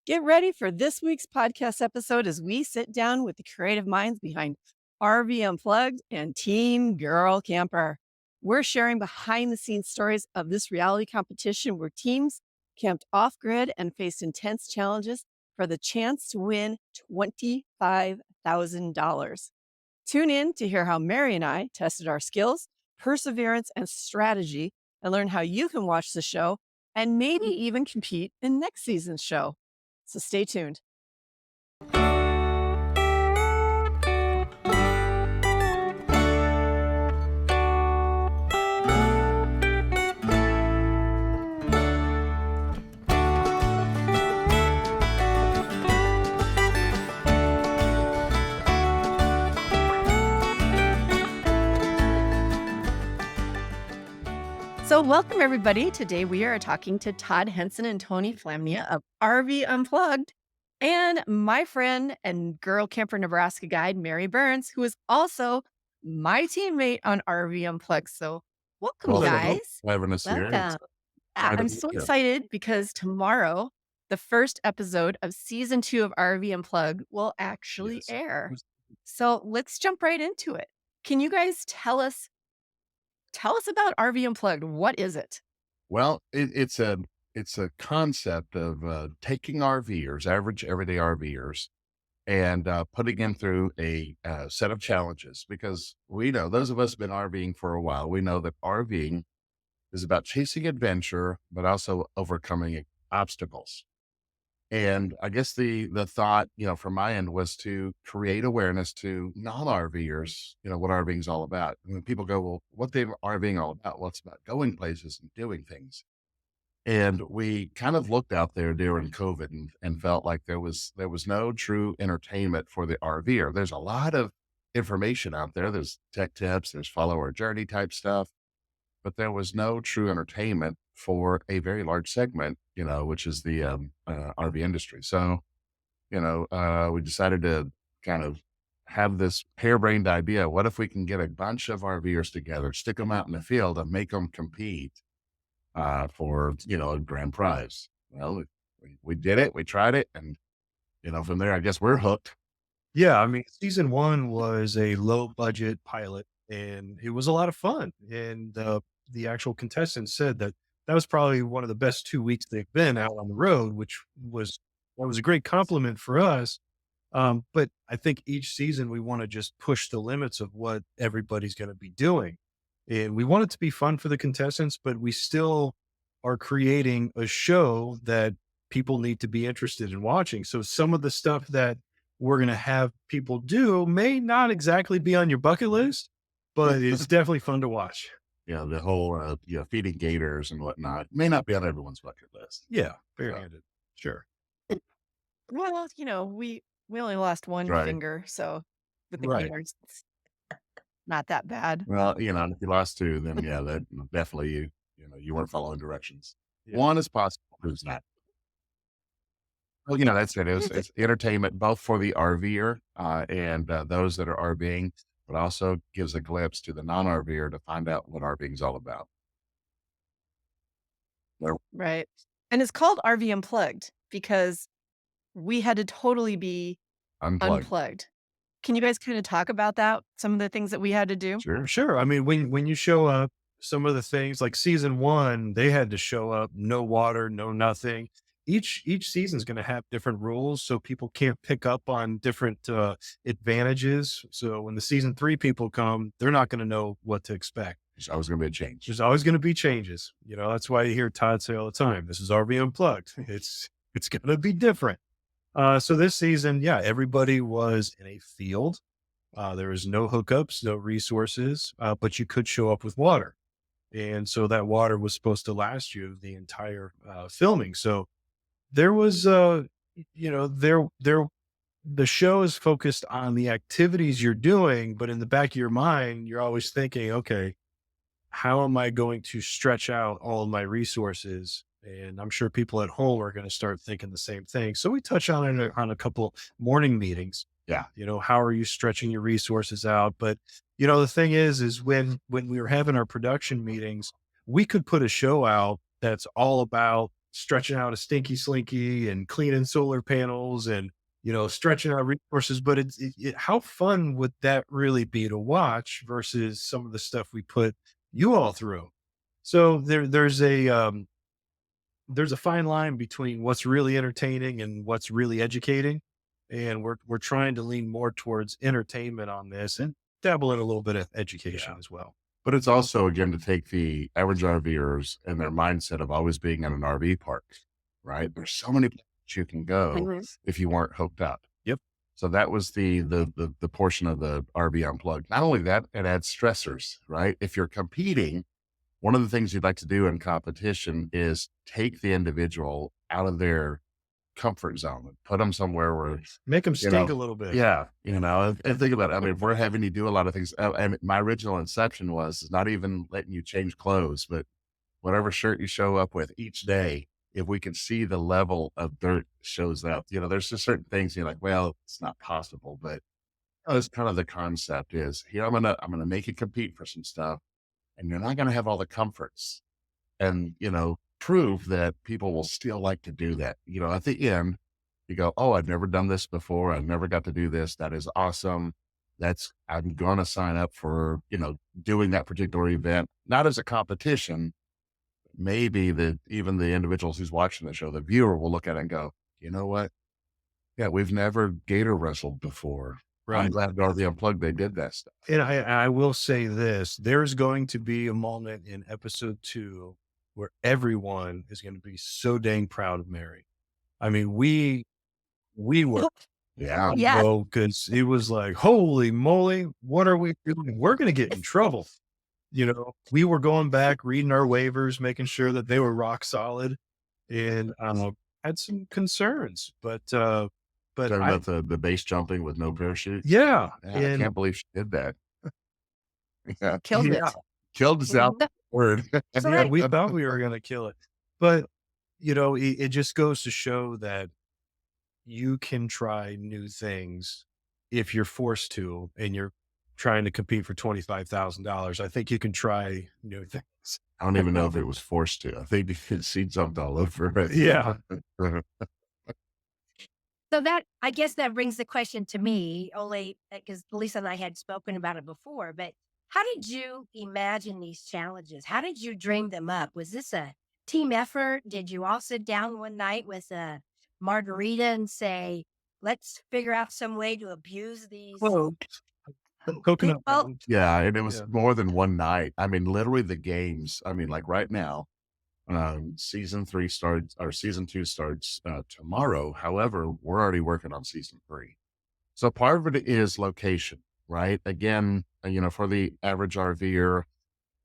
Get ready for this week's podcast episode as we sit down with the creative minds behind RV Unplugged and Team Girl Camper. We're sharing behind the scenes stories of this reality competition where teams camped off grid and faced intense challenges for the chance to win $25,000. Tune in to hear how Mary and I tested our skills, perseverance, and strategy and learn how you can watch the show and maybe even compete in next season's show. So stay tuned. So welcome, everybody. Today we are talking to Todd Henson and Tony Flamnia of RV Unplugged and my friend and Girl Camper Nebraska guide, Mary Burns, who is also my teammate on RV Unplugged. So welcome, Well, guys. having us here. Welcome. I'm so excited because tomorrow, the first episode of season 2 of RV Unplugged will actually air. So let's jump right into it. Can you guys tell us about RV Unplugged? What is it? Well, it's a concept of taking RVers, average everyday RVers, and putting them through a set of challenges. Because we know, those of us who've been RVing for a while, we know that RVing is about chasing adventure, but also overcoming obstacles. And I guess the thought, from my end was to create awareness to non-RVers, what RVing is all about. And when people go, well, what they RVing all about? Well, it's about going places and doing things. And we kind of looked out there during COVID and felt like there was no true entertainment for the RVer. There's a lot of information out there. There's tech tips, there's follow our journey type stuff, but there was no true entertainment for a very large segment, which is the RV industry. So, we decided to kind of have this harebrained idea. What if we can get a bunch of RVers together, stick them out in the field and make them compete for, a grand prize? Well, we did it. We tried it. And, from there, I guess we're hooked. Yeah, I mean, season 1 was a low budget pilot, and it was a lot of fun, and, the actual contestants said that that was probably one of the best 2 weeks they've been out on the road, which was that was a great compliment for us, but I think each season we wanna just push the limits of what everybody's gonna be doing, and we want it to be fun for the contestants, but we still are creating a show that people need to be interested in watching, so some of the stuff that we're going to have people do may not exactly be on your bucket list, but it's definitely fun to watch. Yeah, the whole feeding gators and whatnot may not be on everyone's bucket list. Yeah, barehanded. Sure. Well, we only lost one Right. finger, so with the Right. gators, it's not that bad. Well, and if you lost 2, then yeah, that definitely you weren't following directions. Yeah. 1 is possible, 2 is not. Well, that's it. It's entertainment both for the RVer and those that are RVing, but also gives a glimpse to the non-RVer to find out what RVing is all about. Right. And it's called RV Unplugged because we had to totally be unplugged. Can you guys kind of talk about that? Some of the things that we had to do? Sure. I mean, when you show up, some of the things like season 1, they had to show up, no water, no nothing. Each season's going to have different rules, so people can't pick up on different advantages. So when the season 3 people come, they're not going to know what to expect. There's always going to be a change. There's always going to be changes. That's why you hear Todd say all the time, "This is RV Unplugged." It's going to be different. So this season, yeah, everybody was in a field. There was no hookups, no resources, but you could show up with water. And so that water was supposed to last you the entire filming. So there was, the show is focused on the activities you're doing, but in the back of your mind, you're always thinking, okay, how am I going to stretch out all of my resources? And I'm sure people at home are going to start thinking the same thing. So we touch on it on a couple morning meetings. Yeah. How are you stretching your resources out? But, the thing is when we were having our production meetings, we could put a show out that's all about stretching out a stinky slinky and cleaning solar panels and, stretching out resources. But how fun would that really be to watch versus some of the stuff we put you all through? So there's a fine line between what's really entertaining and what's really educating. And we're trying to lean more towards entertainment on this and dabble in a little bit of education Yeah. as well. But it's also, again, to take the average RVers and their mindset of always being in an RV park, right? There's so many places you can go Mhm. if you weren't hooked up. Yep. So that was the portion of the RV Unplugged. Not only that, it adds stressors, right? If you're competing, one of the things you'd like to do in competition is take the individual out of their comfort zone and put them somewhere where, Make them you stink know, a little bit. yeah, and think about it. I mean, if we're having you do a lot of things, and my original inception was not even letting you change clothes, but whatever shirt you show up with each day, if we can see the level of dirt shows up, there's just certain things you're like, well, it's not possible, but that's kind of the concept is here. I'm gonna make you compete for some stuff, and you're not gonna have all the comforts, and prove that people will still like to do that. At the end, you go, oh, I've never done this before. I've never got to do this. That is awesome. I'm going to sign up for, doing that particular event, not as a competition. Maybe even the individuals who's watching the show, the viewer will look at it and go, you know what? Yeah, we've never gator wrestled before. I'm Right. glad at RV Unplugged they did that stuff. And I will say this, there's going to be a moment in episode 2 where everyone is going to be so dang proud of Mary. I mean, we were, Yeah. Yes. because it was like, holy moly, what are we doing? We're going to get in trouble. We were going back, reading our waivers, making sure that they were rock solid, and had some concerns, but Talking I, about the base jumping with no parachute. yeah, Yeah, I and can't believe she did that. Yeah. Killed yeah, it. Killed us out. Mhm. Word. yeah, we thought we were going to kill it, but it just goes to show that you can try new things if you're forced to, and you're trying to compete for $25,000. I think you can try new things. I don't even know if it was forced to. I think she jumped all over it. Yeah. So that I guess that brings the question to me, only because Lisa and I had spoken about it before, but how did you imagine these challenges? How did you dream them up? Was this a team effort? Did you all sit down one night with a margarita and say, let's figure out some way to abuse these Well, coconut people? mountain. Yeah, and it was Yeah. more than one night. I mean, literally the games. I mean, like right now, season 3 starts or season 2 starts tomorrow. However, we're already working on season 3. So part of it is location, right? Again, for the average RVer,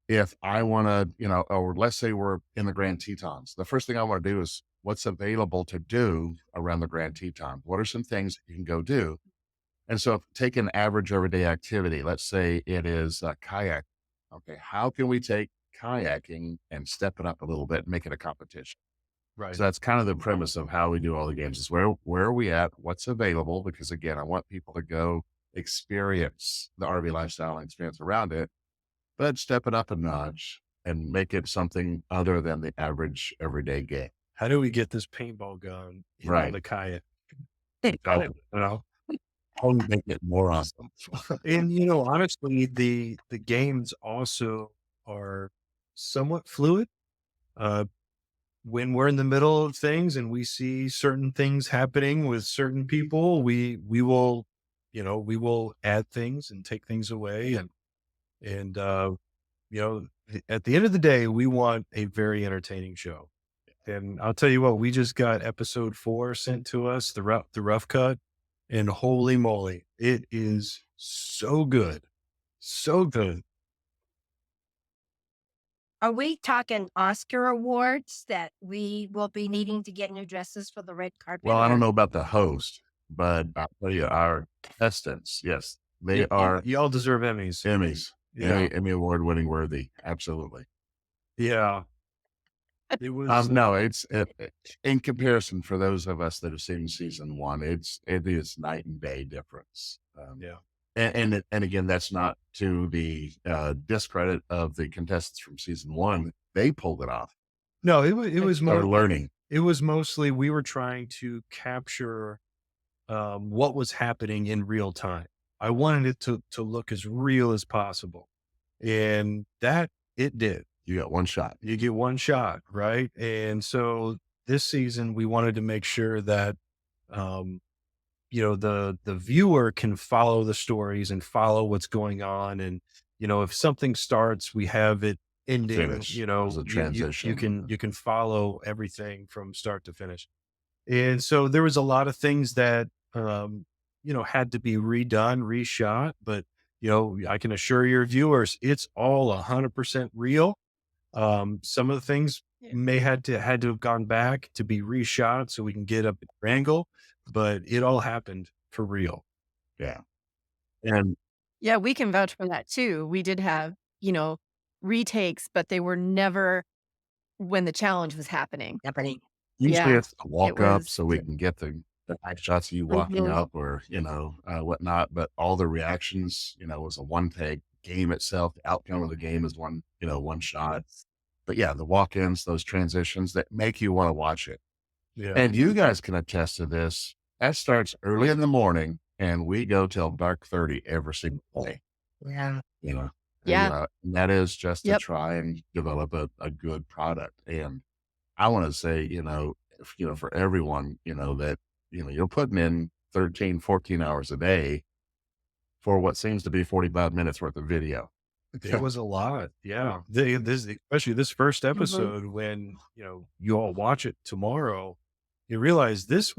if I want to, or let's say we're in the Grand Tetons, the first thing I want to do is what's available to do around the Grand Teton. What are some things you can go do? And so, take an average everyday activity. Let's say it is kayak. Okay, how can we take kayaking and step it up a little bit and make it a competition? Right. So that's kind of the premise of how we do all the games is where are we at? What's available? Because again, I want people to go experience the RV lifestyle and experience around it, but step it up a notch and make it something other than the average everyday game. How do we get this paintball gun on Right. the kayak? How how do we make it more awesome? And honestly, the games also are somewhat fluid. Uh, when we're in the middle of things and we see certain things happening with certain people, we will add things and take things away, and at the end of the day, we want a very entertaining show. And I'll tell you what, we just got episode 4 sent to us, the rough cut, and holy moly, it is so good. So good. Are we talking Oscar awards that we will be needing to get new dresses for the red carpet? Well, I don't or- know about the host, but I'll tell you, our contestants, yes, they are Y'all deserve Emmys. Emmys, Yeah. Emmy award winning worthy. Absolutely. Yeah. It was No, in comparison for those of us that have seen season 1, it is night and day difference. yeah. And again, that's not to the discredit of the contestants from season 1. They pulled it off. No, it was They're more learning. It was mostly we were trying to capture what was happening in real time. I wanted it to look as real as possible, and that it did. You got one shot. You get one shot, right? And so this season, we wanted to make sure that um, the viewer can follow the stories and follow what's going on, and if something starts, we have it ending. Finish. It was a You transition. can follow everything from start to finish. And so there was a lot of things that, had to be redone, reshot, but, I can assure your viewers it's all 100% real. Some of the things Yeah. may had to have gone back to be reshot so we can get a better angle, but it all happened for real. Yeah. And Yeah, we can vouch for that too. We did have, you know, retakes, but they were never when the challenge was happening. Happening. Usually Yeah, it's a it walk up was so we can get the nice shots of you walking Mhm. up or, whatnot. But all the reactions, was a one take. Game itself, the outcome of the game is one shot. But yeah, the walk ins, those transitions that make you want to watch it. yeah, And you guys can attest to this. That starts early in the morning and we go till dark 30 every single day, Yeah. you know. yeah, And that is just to yep. try and develop a good product. And I want to say, for everyone, that, you're putting in 13, 14 hours a day for what seems to be 45 minutes worth of video. it was a lot. Yeah, especially this first Mhm. episode when you all watch it tomorrow, you realize this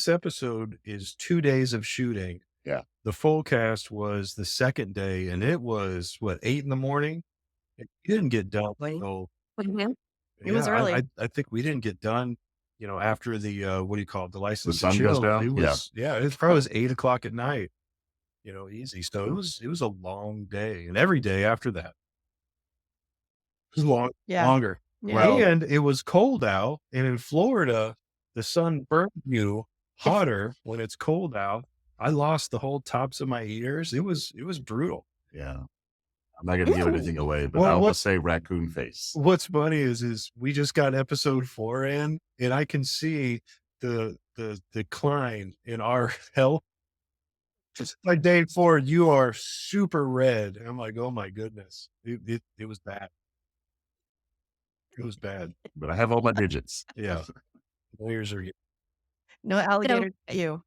episode is 2 days of shooting. Yeah. The full cast was the second day, and it was what 8 in the morning. It didn't get done. Wait. So Mhm. It was yeah, I, early. I I think we didn't get done. After the what do you call it, the The license to sun goes chill. down. It Yeah. was it probably was 8 o'clock at night. Easy. So it was a long day, and every day after that was Yeah, longer. yeah. Well, And it was cold out, and in Florida, the sun burns you It's hotter when it's cold out. I lost the whole tops of my ears. It was brutal. yeah. I'm not going to give Ooh. anything away, but What I'll what just say raccoon face. what's funny is we just got episode 4 in, and I can see the decline in our health. Just by day 4, you are super red. I'm like, oh my goodness. It was bad. It was bad. But I have all my digits. Yeah. My ears are no So, alligator at you.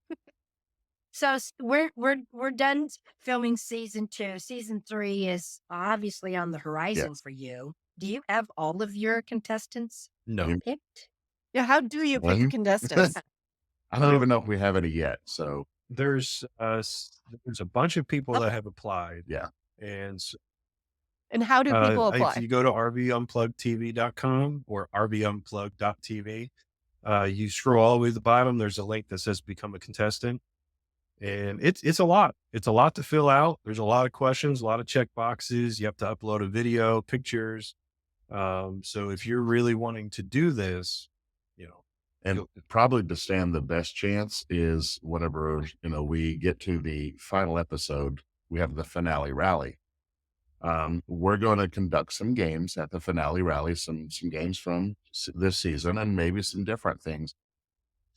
we're done filming season 2. Season 3 is obviously on the Yeah. horizon for you. Do you have all of your contestants no. You- picked? Yeah, how do you pick your One? contestants? I don't even know if we have any yet. So There's there's a bunch of people Oh, that have applied, yeah, and and how do people if apply? you go to rvunpluggedtv.com or rvunplugged.tv, you scroll all the way to the bottom. There's a link that says "Become a Contestant," and it's a lot. It's a lot to fill out. There's a lot of questions, a lot of check boxes. You have to upload a video, pictures. So if you're really wanting to do this, you know, and you'll- probably to stand the best chance is whenever we get to the final episode, we have the finale rally. We're going to conduct some games at the finale rally, some games from this season, and maybe some different things.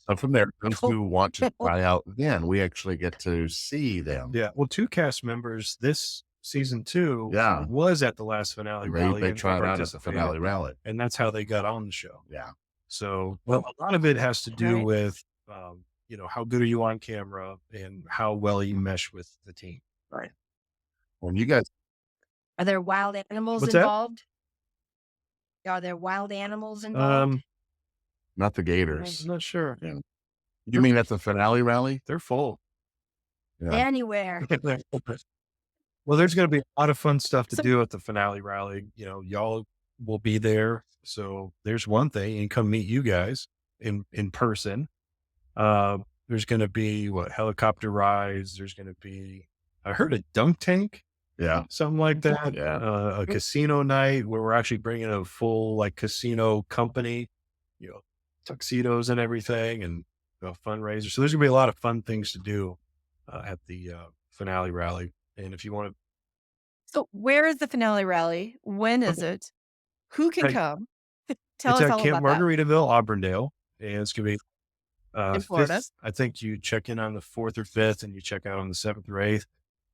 So from there, those who want to try out, then we actually get to see them. yeah. Well, 2 cast members this season 2 Yeah, was at the last finale rally they and tried out at the participated, finale rally. and that's how they got on the show. Yeah, So, well, a lot of it has to do Right. with, how good are you on camera and how well you mesh with the team. right. When you guys, Are there wild animals What's that? involved? Are there wild animals involved? not the I'm Gators. not sure. Yeah. You mean at the finale rally? They're full. Yeah. Anywhere. Well, there's going to be a lot of fun stuff to So do at the finale rally. Y'all will be there. So there's one thing, and come meet you guys in person. There's going to be helicopter rides. There's going to be, I heard, a dunk tank, Yeah. something like that. Yeah. A casino night where we're actually bringing a full casino company, tuxedos and everything, and a fundraiser. So there's gonna be a lot of fun things to do at the finale rally. And if you want so where is the finale rally? When is to, it? Who can okay, come? Tell It's us at all Camp about that Margaritaville, Auburndale, and it's gonna be in Florida. 5th. I think you check in on the 4th or 5th, and you check out on the 7th or 8th.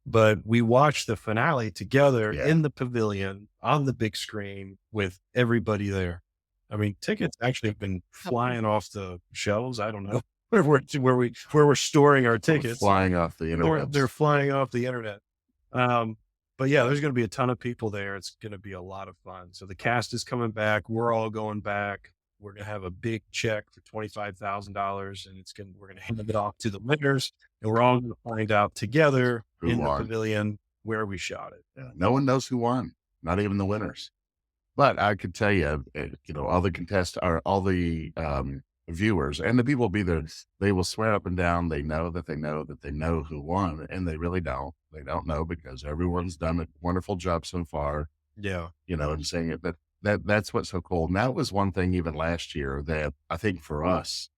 But we watched the finale together Yeah. in the pavilion on the big screen with everybody there. I mean, tickets actually have been How fun. flying off the shelves. I don't know where we're storing our tickets. Flying off the They're interwebs. flying off the internet. Um, but yeah, there's going to be a ton of people there. It's going to be a lot of fun. So the cast is coming back. We're all going back. We're going to have a big check for $25,000, and we're going to hand it off to the winners, and we're all going to find out together Who in the won? pavilion where we shot it. Yeah. No one knows who won, not even the winners. But I could tell you, all the contest or all the viewers and the people will be there. They will swear up and down. They know that they know that they know who won, and they really don't. They don't know because everyone's done a wonderful job so far. Yeah. And saying it. But that's what's so cool. And that was one thing even last year that I think for us,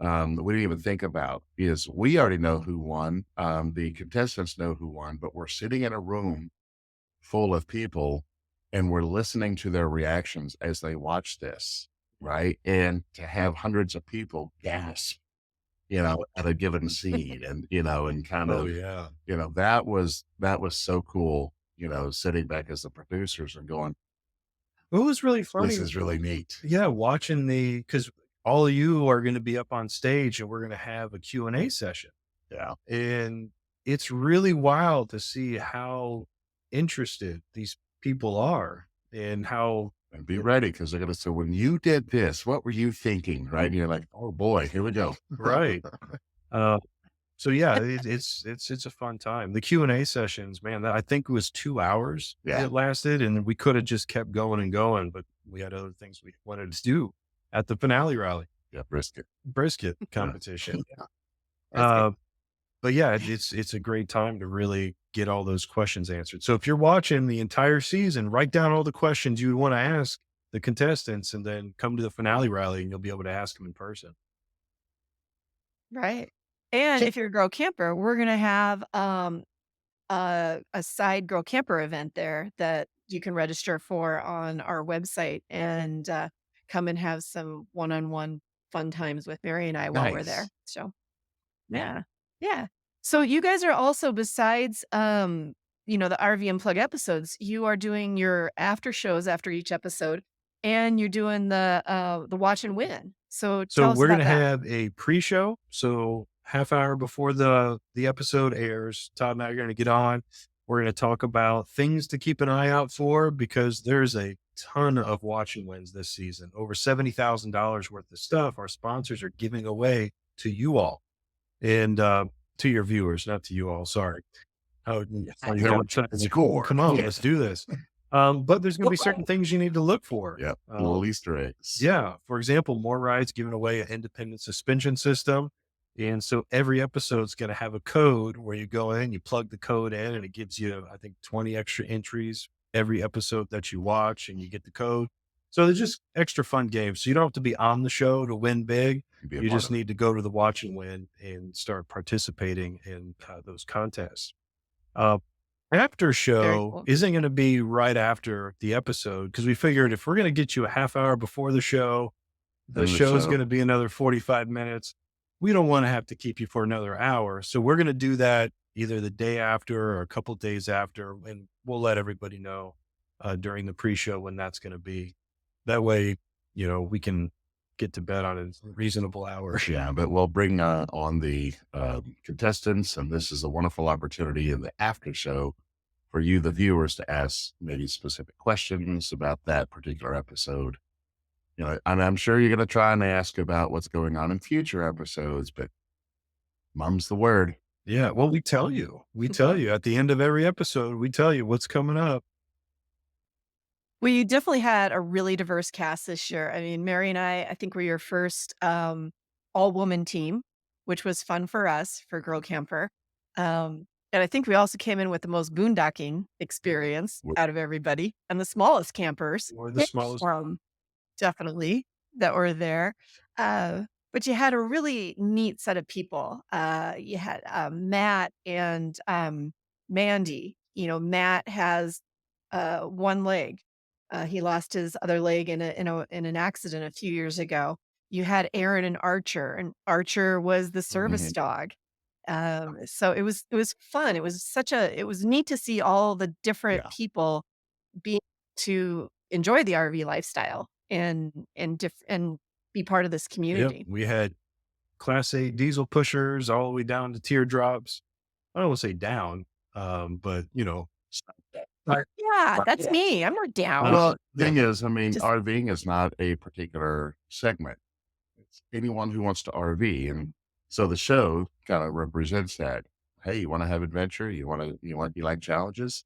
we didn't even think about is we already know who won. The contestants know who won, but we're sitting in a room full of people and we're listening to their reactions as they watch this, right? And to have hundreds of people gasp, at a given scene and kind Oh of, yeah. that was so cool, sitting back as the producers and going, What was really funny? this is really neat. Yeah, watching because all of you are going to be up on stage, and we're going to have a Q&A session. Yeah. And it's really wild to see how interested these people are and how And be ready because they're going to say, when you did this, what were you thinking? Right. And you're like, oh boy, here we go. right. Uh, so yeah, it's a fun time. The Q&A sessions, man, that I think was 2 hours Yeah. it lasted, and we could have just kept going and going, but we had other things we wanted to do at the finale rally, Yeah. Brisket. brisket competition. That's good. Uh, but yeah, it's a great time to really get all those questions answered. So if you're watching the entire season, write down all the questions you want to ask the contestants, and then come to the finale rally, and you'll be able to ask them in person. Right. And if you're a girl camper, we're gonna have a side girl camper event there that you can register for on our website and come and have some one-on-one fun times with Mary and I while we're there. Nice. So yeah. Yeah. So you guys are also besides the RV Unplug episodes, you are doing your after shows after each episode and you're doing the watch and win. So So tell us we're about gonna that. have a pre-show. So half hour before the episode airs, Todd and I are gonna get on. We're gonna talk about things to keep an eye out for because there's a ton of watch and wins this season. Over $70,000 worth of stuff our sponsors are giving away to you all and to your viewers, not to you all. Sorry. Oh, I you know. got upset. Score. Come on, Yeah. let's do this. But there's going to be certain things you need to look for. Yeah. Little Easter eggs. Yeah. For example, more rides giving away an independent suspension system. And so every episode's going to have a code where you go in, you plug the code in, and it gives you, I think, 20 extra entries every episode that you watch, and you get the code. So they're just extra fun games. So you don't have to be on the show to win big. Be a You part just of it. need to go to the watch and win and start participating in those contests. Uh, After Very show cool. isn't going to be right after the episode because we figured if we're going to get you a half hour before the show, the Then the show is show. going to be another 45 minutes. We don't want to have to keep you for another hour. So we're going to do that either the day after or a couple days after, and we'll let everybody know during the pre-show when that's going to be. That way, we can get to bed on a reasonable hour. Yeah, but we'll bring on the contestants, and this is a wonderful opportunity in the after show for you, the viewers, to ask maybe specific questions about that particular episode. And I'm sure you're going to try and ask about what's going on in future episodes, but mum's the word. Yeah. Well, we tell you at the end of every episode, we tell you what's coming up. Well, you definitely had a really diverse cast this year. I mean, Mary and I think were your first all-woman team, which was fun for us, for Girl Camper. And I think we also came in with the most boondocking experience Wh- out of everybody and the smallest campers, Or the smallest. definitely, that were there. But you had a really neat set of people. You had Matt and Mandy. Matt has one leg. He lost his other leg in an accident a few years ago. You had Aaron and Archer, and Archer was the service Mhm. dog. So it was fun. It was neat to see all the different Yeah. people being to enjoy the RV lifestyle and be part of this Yep. community. We had Class 8 diesel pushers all the way down to teardrops. I don't want to say down, but Right. Yeah, Right. that's Yeah. me. I'm more down. Well, Yeah. thing is, I mean, Just RVing is not a particular segment. It's anyone who wants to RV, and so the show kind of represents that. Hey, you want to have adventure? You like challenges?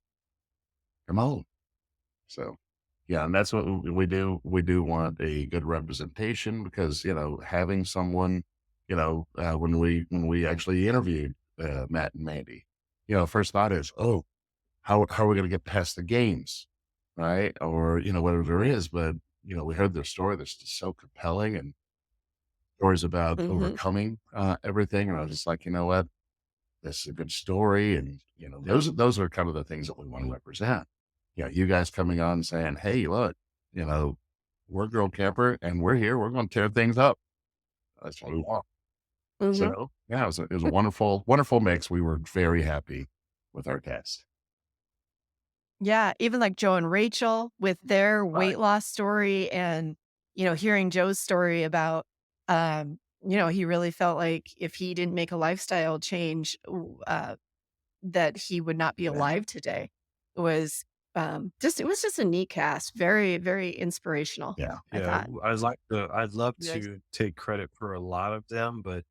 Come on. So, yeah, and that's what we do. We do want a good representation because having someone, when we actually interviewed Matt and Mandy, first thought is, oh, how are we going to get past the games, right? Or whatever it is, but we heard their story. That's just so compelling, and stories about mhm, overcoming everything. And I was just like, you know what, this is a good story, and those are kind of the things that we want to represent. You guys coming on and saying, hey, look, you know, we're Girl Camper, and we're here. We're going to tear things up. That's what we want. mhm. So yeah, it was a wonderful, wonderful mix. We were very happy with our cast. Yeah, even like Joe and Rachel with their Right. weight loss story and, hearing Joe's story about, he really felt like if he didn't make a lifestyle change, that he would not be Yeah. alive today. It was just a neat cast. Very, very inspirational, Yeah. I Yeah, thought. I'd love You guys to take credit for a lot of them, but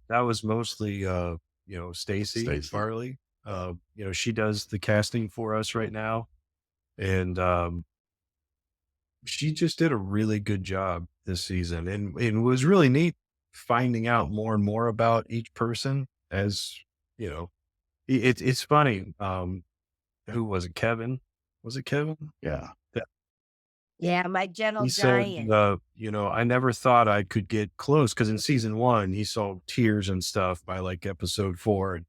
that was mostly, Stacy Stacy. Farley. She does the casting for us right now, and, she just did a really good job this season, and it was really neat finding out more and more about each person as, you know, it's funny, who was it? Kevin? Was it Kevin? Yeah. Yeah, my gentle He said, giant. I never thought I could get close because in season 1, he saw tears and stuff by, like, episode 4, and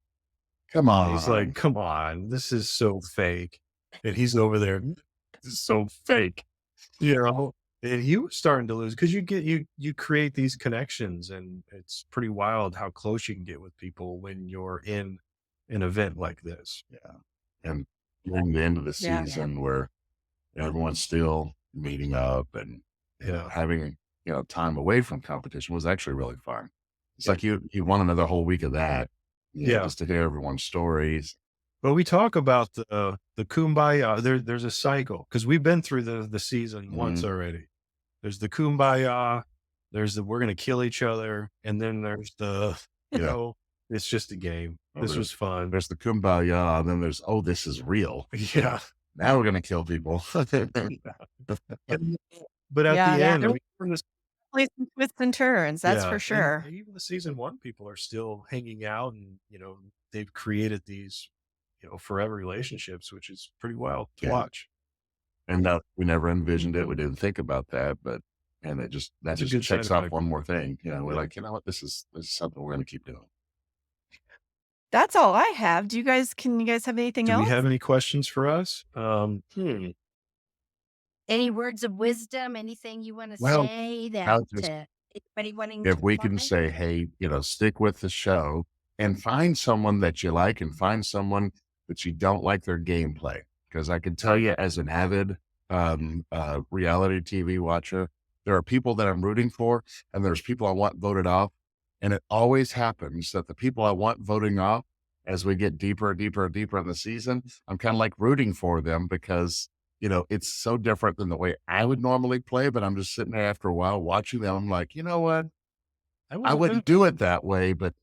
Come he's like, on. "Come on, this is so fake." And he's over there, "This is so fake." You know? And he was starting to lose because you create these connections, and it's pretty wild how close you can get with people when you're in an event like this. Yeah. And during the end of the Yeah. Yeah. season where everyone's still meeting up and Yeah. having time away from competition was actually really fun. It's like you want another whole week of that, Yeah. just to hear everyone's stories. But we talk about the kumbaya. There's a cycle because we've been through the season once Mhm. already. There's the kumbaya, there's the we're gonna kill each other, and then there's the, Yeah. it's just a game. Oh, This was fun. there's the kumbaya, and then there's, oh, this is real. Yeah. Now we're gonna kill people. And but at Yeah, the yeah. end, There was definitely some twists and turns, that's yeah, for and sure. even the season 1 people are still hanging out and, they've created these, forever relationships, which is pretty wild to Yeah. watch. And we never envisioned it. Mhm. We didn't think about that, but and that It's a just good side checks off effect. one more thing. We're Yeah. like, you know what, this is something we're gonna keep doing. That's all I have. Can you guys have anything Do we else? have any questions for us? Any words of wisdom? Anything you want to Well, say that how just anybody wanting if to we can apply? say, hey, stick with the show and find someone that you like and find someone that you don't like their gameplay. Because I can tell you, as an avid reality TV watcher, there are people that I'm rooting for, and there's people I want voted off. And it always happens that the people I want voting off, as we get deeper and deeper and deeper in the season, I'm kind of like rooting for them because it's so different than the way I would normally play. But I'm just sitting there after a while watching them. I'm like, you know what? That I wasn't wouldn't bad. do it that way, but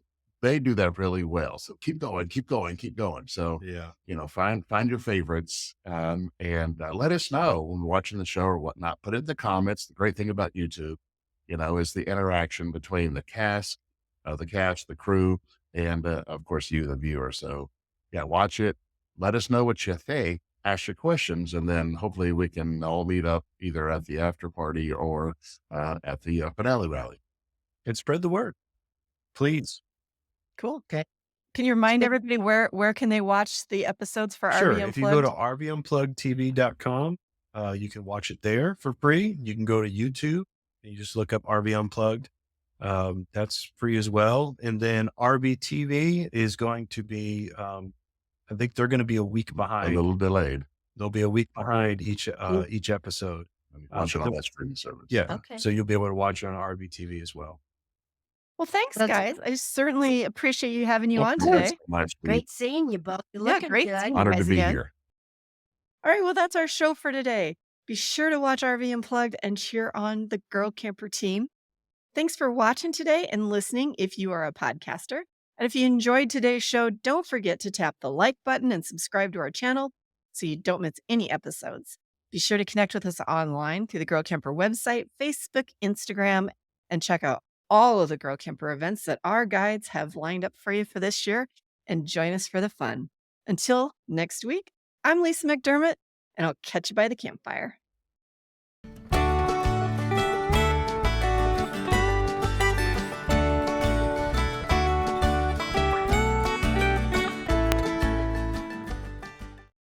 they do that really well. So keep going, keep going, keep going. So, Yeah. find your favorites, and let us know when we're watching the show or whatnot. Put it in the comments. The great thing about YouTube, is the interaction between the cast, the crew, and of course you, the viewer. So, yeah, watch it. Let us know what you think. Ask your questions, and then hopefully we can all meet up either at the after party or at the finale rally. And spread the word, please. Cool. Okay. Can you remind everybody where can they watch the episodes for Sure. RV If you go to Unplugged? rvunpluggedtv.com, You can watch it there for free. You can go to YouTube and you just look up RV Unplugged. That's free as well. And then RV TV is going to be, I think they're going to be a week A behind. little delayed. They'll be a week behind each Cool. each episode. Watch it but on they'll- that streaming service. Yeah, Okay. so you'll be able to watch it on RV TV as well. Well, thanks, That's guys. I certainly appreciate you having you Of on course. today. Nice to meet great seeing you both. You're Yeah, looking great good. seeing you. you Honored to guys be again. here. All right, well, that's our show for today. Be sure to watch RV Unplugged and cheer on the Girl Camper team. Thanks for watching today and listening if you are a podcaster. And if you enjoyed today's show, don't forget to tap the like button and subscribe to our channel so you don't miss any episodes. Be sure to connect with us online through the Girl Camper website, Facebook, Instagram, and check out all of the Girl Camper events that our guides have lined up for you for this year and join us for the fun. Until next week, I'm Lisa McDermott, and I'll catch you by the campfire.